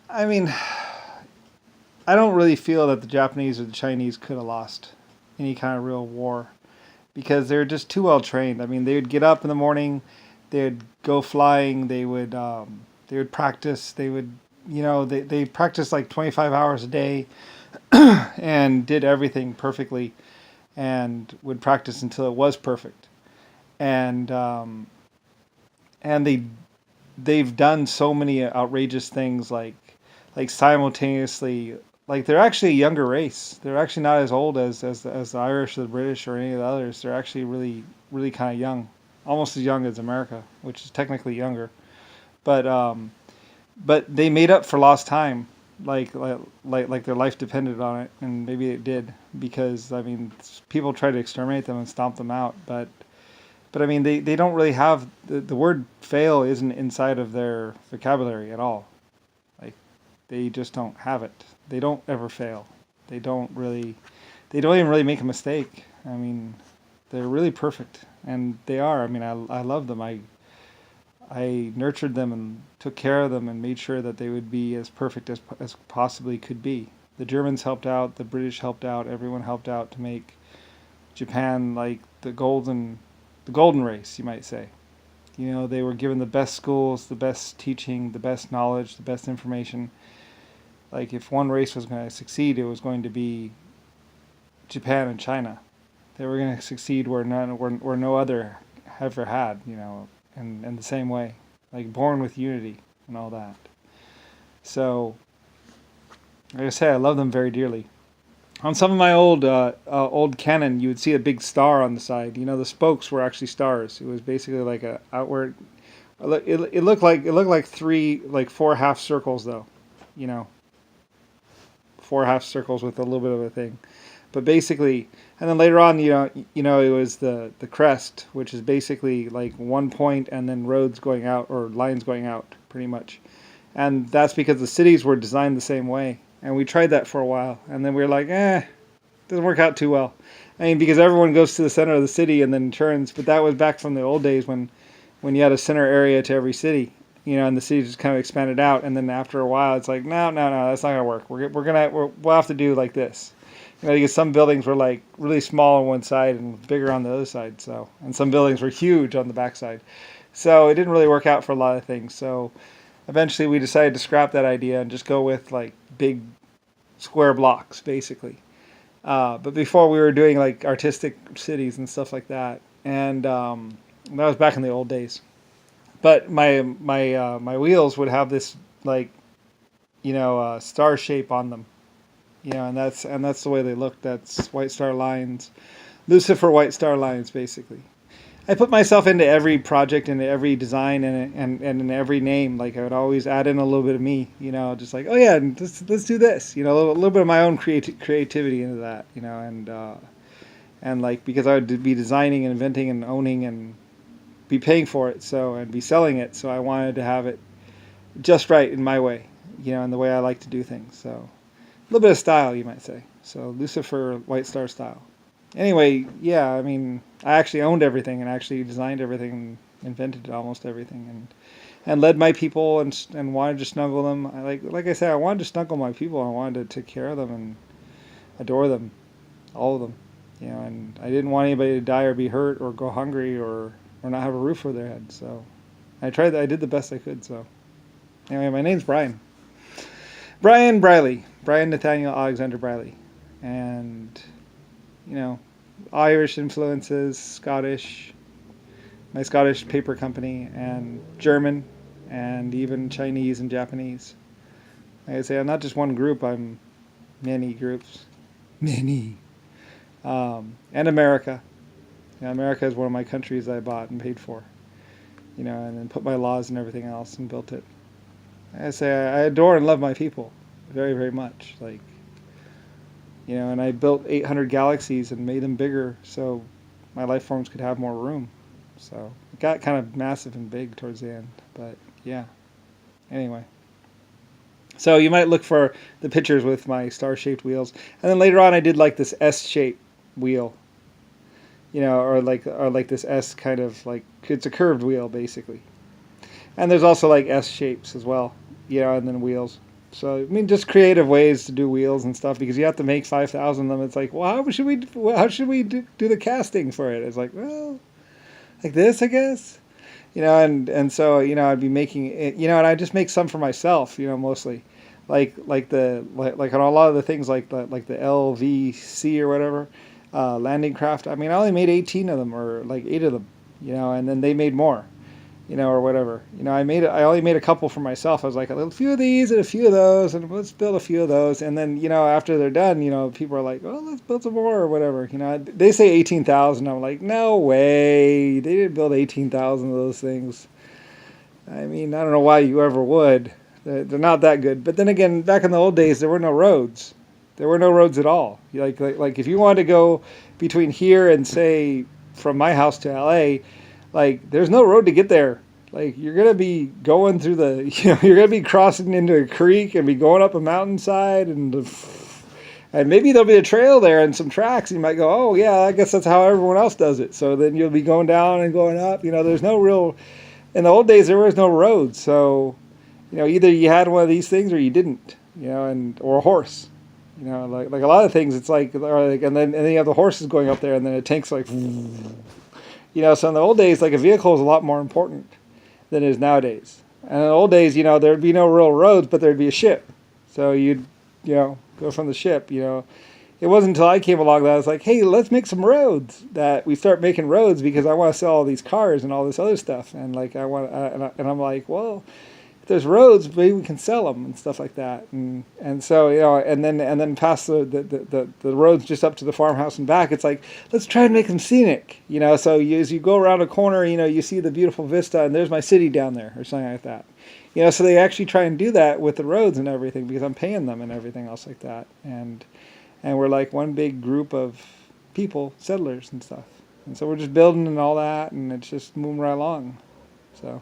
I mean, I don't really feel that the Japanese or the Chinese could have lost any kind of real war because they're just too well trained. I mean, they would get up in the morning, they'd go flying, they would practice, they practiced like 25 hours a day and did everything perfectly and would practice until it was perfect. And and they've done so many outrageous things like simultaneously, like they're actually a younger race. They're actually not as old as the Irish or the British or any of the others. They're actually really kind of young, almost as young as America, which is technically younger. But but they made up for lost time, like their life depended on it, and maybe it did because I mean people try to exterminate them and stomp them out, but I mean they don't really have the word fail isn't inside of their vocabulary at all. Like they just don't have it. They don't ever fail. They don't really. They don't even really make a mistake. I mean, they're really perfect, and they are. I mean, I love them. I nurtured them and took care of them and made sure that they would be as perfect as possibly could be. The Germans helped out. The British helped out. Everyone helped out to make Japan like the golden race, you might say. You know, they were given the best schools, the best teaching, the best knowledge, the best information. Like if one race was going to succeed, it was going to be Japan and China. They were going to succeed where no other ever had. You know, in the same way, like born with unity and all that. So, like I say, I love them very dearly. On some of my old Canon, you would see a big star on the side. You know, the spokes were actually stars. It was basically like a outward. It looked like four half circles though. You know, four half circles with a little bit of a thing. But basically, and then later on, it was the crest, which is basically like one point and then roads going out or lines going out, pretty much. And that's because the cities were designed the same way. And we tried that for a while, and then we were like, doesn't work out too well. I mean, because everyone goes to the center of the city and then turns. But that was back from the old days when you had a center area to every city, and the city just kind of expanded out. And then after a while, it's like, no, that's not gonna work. We'll have to do like this. Because some buildings were like really small on one side and bigger on the other side. So, and some buildings were huge on the backside. So it didn't really work out for a lot of things. So eventually we decided to scrap that idea and just go with like big square blocks, basically. But before we were doing like artistic cities and stuff like that, and that was back in the old days. But my wheels would have this like star shape on them, and that's the way they look. That's white star lines, Lucifer white star lines, basically. I put myself into every project, into every design, and in every name. Like I would always add in a little bit of me, just like, oh yeah, and let's do this, a little bit of my own creativity into that, and like because I would be designing and inventing and owning and be paying for it, and be selling it, so I wanted to have it just right in my way, in the way I like to do things. So a little bit of style, you might say. So Lucifer White Star style. Anyway, yeah, I mean, I actually owned everything and actually designed everything and invented almost everything and led my people and wanted to snuggle them. Like I said, I wanted to snuggle my people. I wanted to take care of them and adore them, all of them. And I didn't want anybody to die or be hurt or go hungry or not have a roof over their head. So I tried that. I did the best I could. So anyway, my name's Brian. Brian Briley. Brian Nathaniel Alexander Briley. And Irish influences, Scottish, my Scottish paper company, and German, and even Chinese and Japanese. Like I say, I'm not just one group, I'm many groups. Many. And America. America is one of my countries I bought and paid for, and then put my laws and everything else and built it. Like I say, I adore and love my people very, very much. And I built 800 galaxies and made them bigger so my life forms could have more room. So it got kind of massive and big towards the end. But yeah. Anyway. So you might look for the pictures with my star-shaped wheels. And then later on I did like this S-shaped wheel. Or like this S kind of like, it's a curved wheel basically. And there's also like S shapes as well. And then wheels. So I mean, just creative ways to do wheels and stuff because you have to make 5,000 of them. It's like, well, how should we do the casting for it? It's like, well, like this, I guess. And so I'd be making it, and I just make some for myself, mostly, like on a lot of the things like the LVC or whatever, landing craft. I mean, I only made 18 of them or like 8 of them, and then they made more, or whatever. I only made a couple for myself. I was like a few of these and a few of those, and let's build a few of those. And then after they're done, people are like, well, let's build some more or whatever. They say 18,000. I'm like, no way, they didn't build 18,000 of those things. I mean, I don't know why you ever would. They're not that good. But then again, back in the old days, there were no roads. There were no roads at all. Like if you wanted to go between here and say from my house to LA, like there's no road to get there. Like you're gonna be going through you're gonna be crossing into a creek and be going up a mountainside and maybe there'll be a trail there and some tracks. You might go, oh yeah, I guess that's how everyone else does it. So then you'll be going down and going up. There's no real. In the old days, there was no roads, so either you had one of these things or you didn't. Or a horse. Like a lot of things, it's and then you have the horses going up there, and then it takes like. So in the old days, like a vehicle was a lot more important than it is nowadays. And in the old days, there'd be no real roads, but there'd be a ship. So you'd, go from the ship, It wasn't until I came along that I was like, hey, let's make some roads. That we start making roads because I want to sell all these cars and all this other stuff. And like and I'm like, well, if there's roads, maybe we can sell them and stuff like that. And so and then past the roads just up to the farmhouse and back, it's like let's try and make them scenic. So as you go around a corner, you see the beautiful vista, and there's my city down there or something like that. So they actually try and do that with the roads and everything because I'm paying them and everything else like that. And we're like one big group of people, settlers and stuff. And so we're just building and all that, and it's just moving right along. So.